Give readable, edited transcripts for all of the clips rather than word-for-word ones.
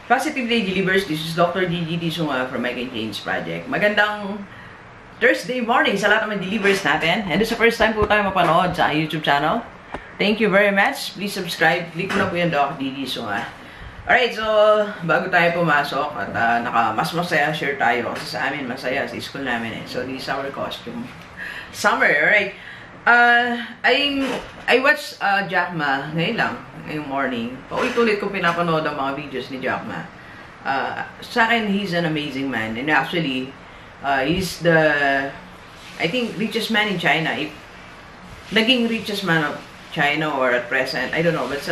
Positive Day Delivers. This is Dr. Gigi Disunga from I Can Change Project. Magandang Thursday morning sa lahat ng mga delivers natin. And this is the first time po tayo mapanood sa YouTube channel. Thank you very much. Please subscribe. Click mo na po yung Dr. Gigi Disunga. Alright, so bago tayo pumasok at mas masaya share tayo kasi sa amin masaya sa school namin eh. So this is our costume. Summer, alright. I watched Jack Ma ngayon lang, ngayong morning. Paulit-ulit ko pinapanood ang mga videos ni Jack Ma. Sa akin, he's an amazing man. And actually, he's the, I think, richest man in China. If naging richest man of China or at present, I don't know. But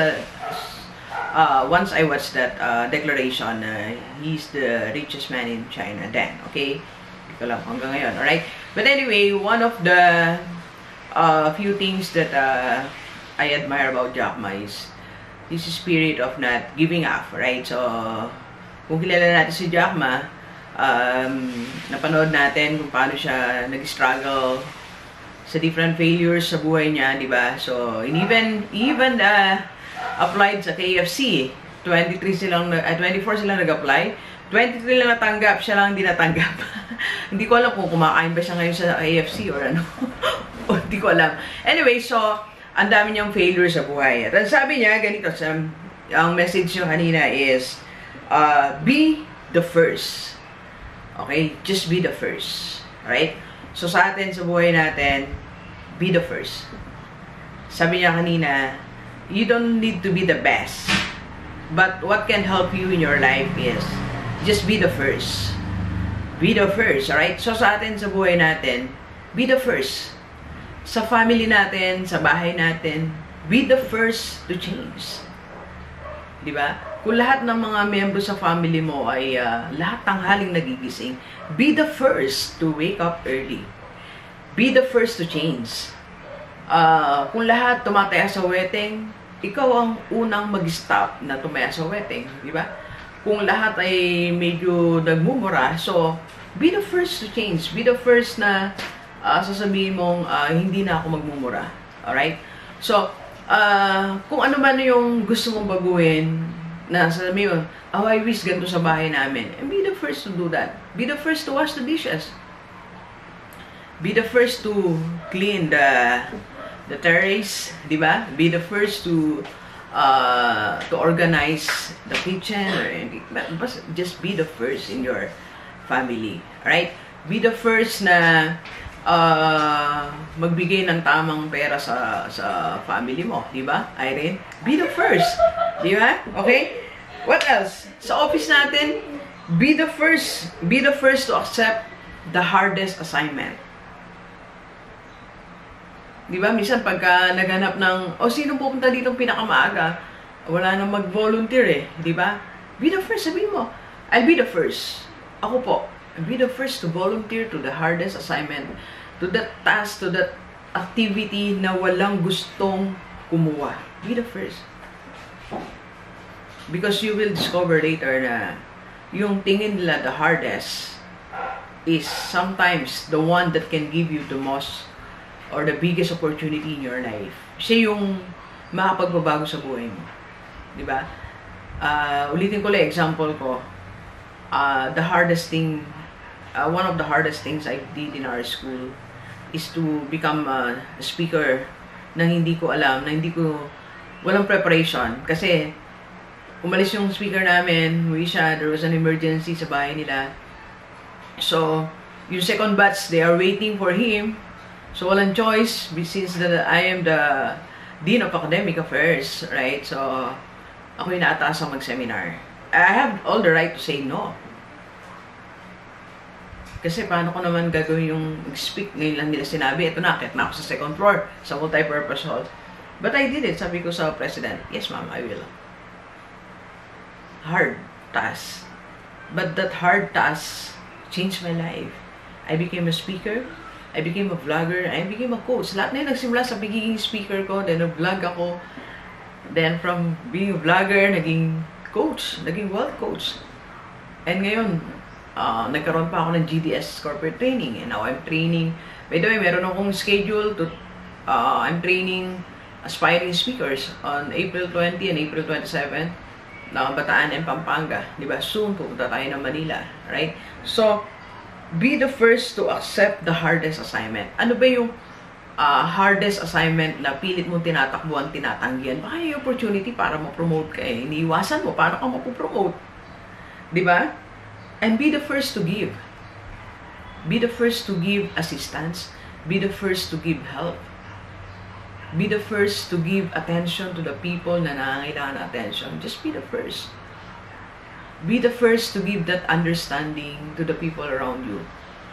once I watched that declaration, he's the richest man in China then. Okay? Hindi ko lang hanggang ngayon. Alright? But anyway, one of the few things that I admire about Jack Ma is his spirit of not giving up, right? So, kung kilala natin si Jack Ma, napanood natin kung paano siya nag-struggle sa different failures sa buhay niya, di ba? So, even applied sa KFC. 24 silang nag-apply. 23 lang natanggap, siya lang hindi natanggap. Hindi ko alam kung kumakain ba siya ngayon sa KFC or ano. Hindi ko alam. Anyway, so, ang dami niyang failure sa buhay. At sabi niya, ganito, ang message niya kanina is, be the first. Okay? Just be the first. Alright? So, sa atin, sa buhay natin, be the first. Sabi niya kanina, you don't need to be the best. But what can help you in your life is, just be the first. Be the first, alright? So, sa atin, sa buhay natin, be the first. Sa family natin, sa bahay natin, be the first to change. Diba? Kung lahat ng mga miyembro sa family mo ay lahat tanghaling nagigising, be the first to wake up early. Be the first to change. Kung lahat tumataya sa wedding, ikaw ang unang mag-stop na tumaya sa wedding. Diba? Kung lahat ay medyo nagmumura, so, be the first to change. Be the first na sasabihin mong hindi na ako magmumura. Alright? So, kung ano man yung gusto mong baguhin, na sasabihin mo, oh, I wish ganito sa bahay namin. And be the first to do that. Be the first to wash the dishes. Be the first to clean the terrace, di ba? Be the first to organize the kitchen. Or just be the first in your family. Alright? Be the first na magbigay ng tamang pera sa family mo, di ba? Irene, be the first, di ba? Okay? What else? Sa office natin, be the first to accept the hardest assignment. Di ba? Minsan pagka naghanap ng, sino pupunta dito pinakamaaga? Wala nang mag-volunteer eh, di ba? Be the first, sabihin mo, I'll be the first. Ako po. Be the first to volunteer to the hardest assignment, to that task, to that activity na walang gustong kumuha. Be the first. Because you will discover later na yung tingin nila the hardest is sometimes the one that can give you the most or the biggest opportunity in your life. Siya yung makapagbabago sa buhay mo. Diba? Ulitin ko lang example ko. The hardest thing, one of the hardest things I did in our school is to become a speaker na hindi ko alam, na walang preparation. Kasi, umalis yung speaker namin, there was an emergency sa bahay nila. So, yung second batch, they are waiting for him. So, walang choice since I am the Dean of Academic Affairs, right? So, ako yung naataasang mag-seminar. I have all the right to say no. Kasi paano ko naman gagawin yung speak, ngayon lang nila sinabi, ito na, akit na ako sa second floor, sa multi-purpose hall. But I did it, sabi ko sa president, yes ma'am, I will. Hard task. But that hard task changed my life. I became a speaker, I became a vlogger, I became a coach. Lahat na yun nagsimula sa pagiging speaker ko, then nag-vlog ako. Then from being a vlogger, naging coach, naging wealth coach. And ngayon, nagkaroon pa ako ng GDS corporate training. And now I'm training. By the way, meron akong schedule to, I'm training aspiring speakers on April 20 and April 27. ng Bataan and Pampanga. Diba? Soon, pupunta tayo ng Manila. Right? So, be the first to accept the hardest assignment. Ano ba yung hardest assignment na pilit mong tinatakbuhan, tinatanggihan? Baka yung opportunity para ma-promote ka eh. Iniiwasan mo, paano ka mapopromote? Diba? And be the first to give. Be the first to give assistance. Be the first to give help. Be the first to give attention to the people na nangangailangan ng attention. Just be the first. Be the first to give that understanding to the people around you.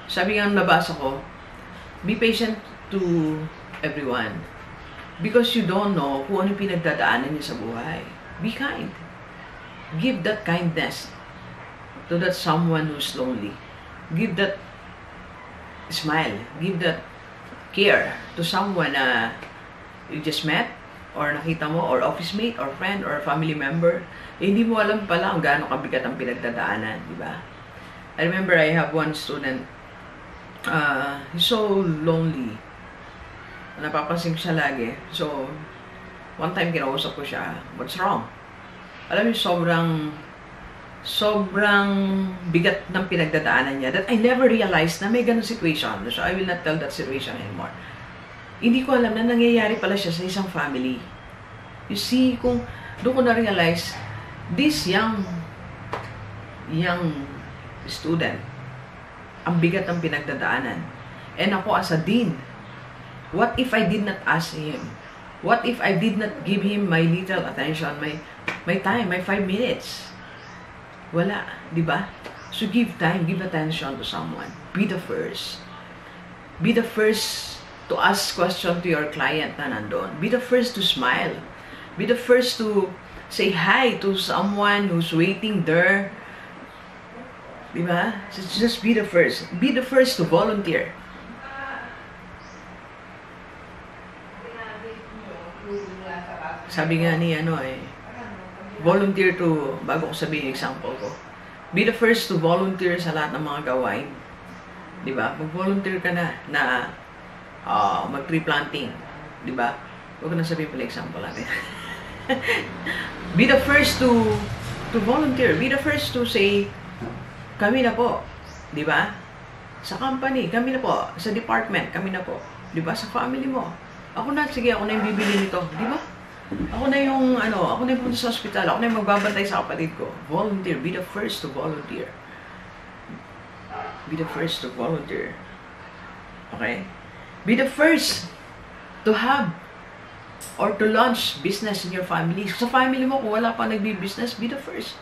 Sabi nga nabasa ko, be patient to everyone. Because you don't know kung ano pinagdadaanan niya sa buhay. Be kind. Give that kindness to that someone who's lonely. Give that smile. Give that care to someone na you just met, or nakita mo, or office mate, or friend, or family member, eh, hindi mo alam pala kung gaano kabigat ang pinagdadaanan, di ba? I remember I have one student, he's so lonely. Napapansin ko siya lagi. So, one time kinausap ko siya, what's wrong? Alam mo, sobrang bigat ng pinagdadaanan niya that I never realized na may ganun situation. So, I will not tell that situation anymore. Hindi ko alam na nangyayari pala siya sa isang family. You see, kung doon ko na-realize, this young student, ang bigat ng pinagdadaanan. And ako as a dean, what if I did not ask him? What if I did not give him my little attention, my time, my 5 minutes? Wala, di ba? So give time, give attention to someone. Be the first. Be the first to ask question to your client na nandun. Be the first to smile. Be the first to say hi to someone who's waiting there. Diba? Just be the first. Be the first to volunteer. Sabi nga ni volunteer to, bago ko sabihin example ko, be the first to volunteer sa lahat ng mga gawain. Diba? Mag-volunteer ka na mag-tree planting, di ba? Huwag ko na sabihin pala example natin. Be the first to volunteer. Be the first to say, kami na po, di ba? Sa company, kami na po. Sa department, kami na po. Di ba? Sa family mo. Ako na, sige, ako na yung bibili nito. Di ba? Ako na yung, ako na yung punta sa hospital. Ako na yung magbabantay sa kapatid ko. Volunteer. Be the first to volunteer. Be the first to volunteer. Okay? Be the first to have or to launch business in your family. Sa family mo, kung wala pa nagbi-business, be the first.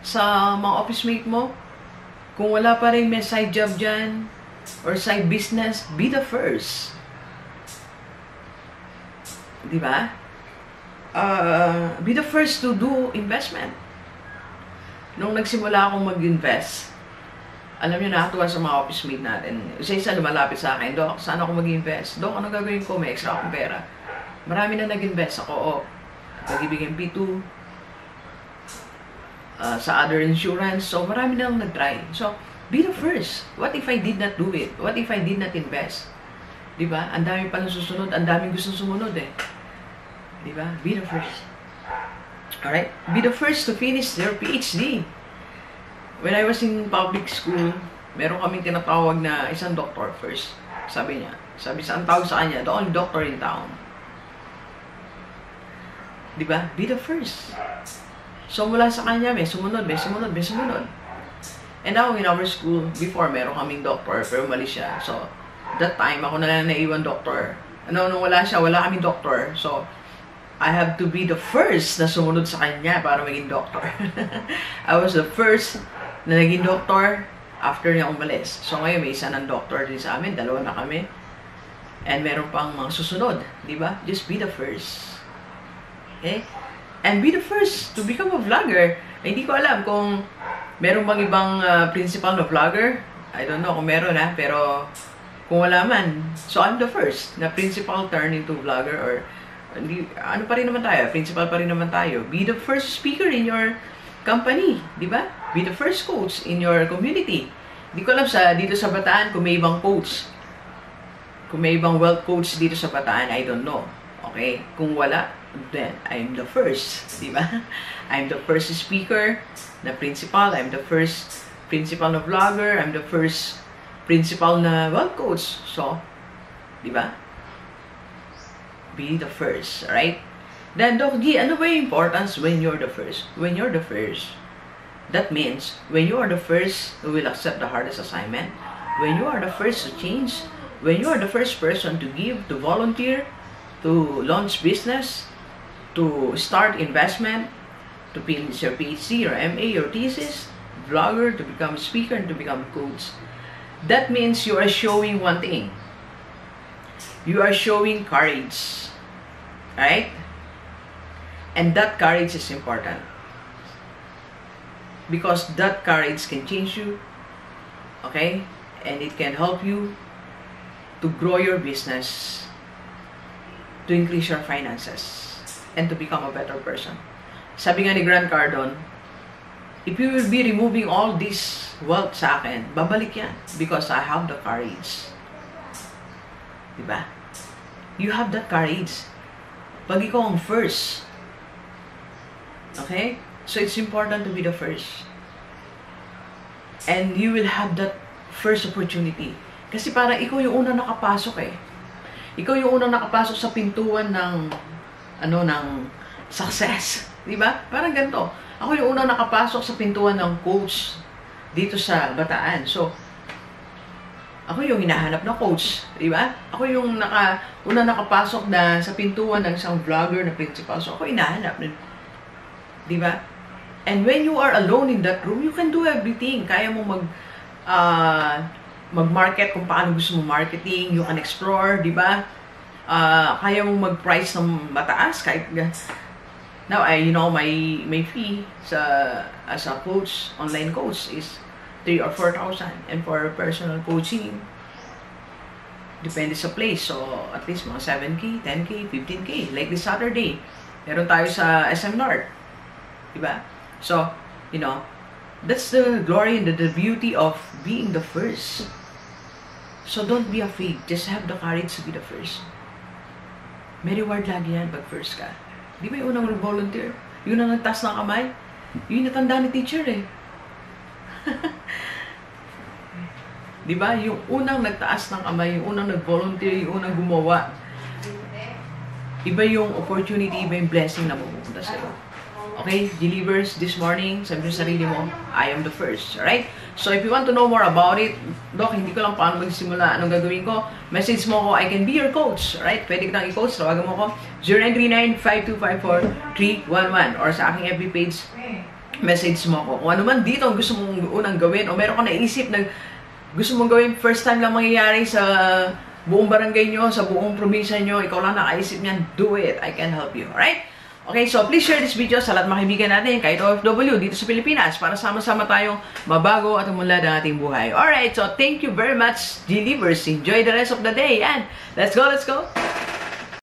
Sa mga office mate mo, kung wala pa rin may side job dyan, or side business, be the first. Diba? Be the first to do investment. Nung nagsimula akong mag-invest, alam niyo, nakatuwa sa mga office mate natin. Isa-isa lumalapit sa akin, Doc, saan ako mag-invest? Doc, ano gagawin ko? May extra akong pera. Marami na nag-invest ako. Pag-ibig MP2, sa other insurance. So, marami na nag-try. So, be the first. What if I did not do it? What if I did not invest? Diba? Ang dami pa nang susunod. Ang daming gustong sumunod eh. Diba? Be the first. Alright? Be the first to finish their PhD. When I was in public school, meron kaming tinatawag na isang doctor first. Sabi niya. Ang tawag sa kanya, the only doctor in town. Diba? Be the first. So, mula sa kanya, may sumunod. And now, in our school, before, meron kaming doctor, pero mali siya. So, that time, ako na lang naiwan doctor. Nung wala siya, wala kaming doctor. So, I have to be the first na sumunod sa kanya para maging doctor. I was the first na naging doktor after niya umalis. So ngayon may isa ng doktor din sa amin, dalawa na kami. And meron pang mga susunod, di ba? Just be the first. Okay? And be the first to become a vlogger. Hindi ko alam kung meron bang ibang principal na vlogger. I don't know kung meron pero kung wala man. So I'm the first na principal turn into vlogger or ano pa rin naman tayo, principal pa rin naman tayo. Be the first speaker in your company, di ba? Be the first coach in your community. Di ko alam dito sa Bataan kung may ibang coach. Kung may ibang wealth coach dito sa Bataan, I don't know. Okay? Kung wala, then I'm the first, di ba? I'm the first speaker na principal, I'm the first principal na vlogger, I'm the first principal na wealth coach. So, di ba? Be the first, right? Then, Doc G, ano ba yung importance when you're the first? When you're the first, that means when you are the first who will accept the hardest assignment, when you are the first to change, when you are the first person to give, to volunteer, to launch business, to start investment, to finish your PhD or MA or thesis, vlogger, to become a speaker, and to become a coach. That means you are showing one thing. You are showing courage. Right? And that courage is important. Because that courage can change you. Okay? And it can help you to grow your business, to increase your finances, and to become a better person. Sabi nga ni Grant Cardone, if you will be removing all this wealth sa akin, babalik yan. Because I have the courage. Diba? You have that courage. Pag ikaw ang first. Okay? So it's important to be the first. And you will have that first opportunity. Kasi parang ikaw yung unang nakapasok eh. Ikaw yung unang nakapasok sa pintuan ng ng success. Di ba? Parang ganito. Ako yung unang nakapasok sa pintuan ng coach dito sa Bataan. So, ako yung hinahanap na coach. Di ba? Ako yung unang nakapasok na sa pintuan ng isang vlogger na principal. So, ako hinahanap. Di ba? And when you are alone in that room, you can do everything. Kaya mo mag-market kung paano gusto mo marketing. You can explore, di ba? Kaya mo mag-price ng mataas. Kahit, now, my fee as a coach, online coach, is 3,000 or 4,000. And for personal coaching, depende sa place. So, at least mga 7K, 10K, 15K. Like this Saturday, meron tayo sa SM North. Diba? So, that's the glory and the beauty of being the first. So, don't be afraid. Just have the courage to be the first. May reward lagi yan pag first ka. Di ba yung unang volunteer? Yung unang nagtaas ng kamay? Yung natanda ni teacher eh. Di ba? Yung unang nagtaas ng kamay, yung unang nag-volunteer, yung unang gumawa. Iba yung opportunity, iba yung blessing na mapupunta sa'yo. Okay, Delivers, this morning, sabi mo sa sarili mo, I am the first. Alright? So, if you want to know more about it, Doc, hindi ko lang paano magsimula, anong gagawin ko, message mo ko, I can be your coach. Alright? Pwede kitang i-coach, tawagan mo ko, 0939-5254-311 or sa aking FB page, message mo ko. Kung ano man dito ang gusto mong unang gawin o meron ka naisip na gusto mong gawin, first time lang mangyayari sa buong barangay nyo, sa buong probinsya nyo, ikaw lang nakaisip niyan, do it. I can help you. Alright? Okay, so please share this video sa lahat ng mga kaibigan natin, kahit OFW dito sa Pilipinas, para sama-sama tayong mabago at umunlad ang ating buhay. Alright, so thank you very much, Delivers. Enjoy the rest of the day, and let's go, let's go!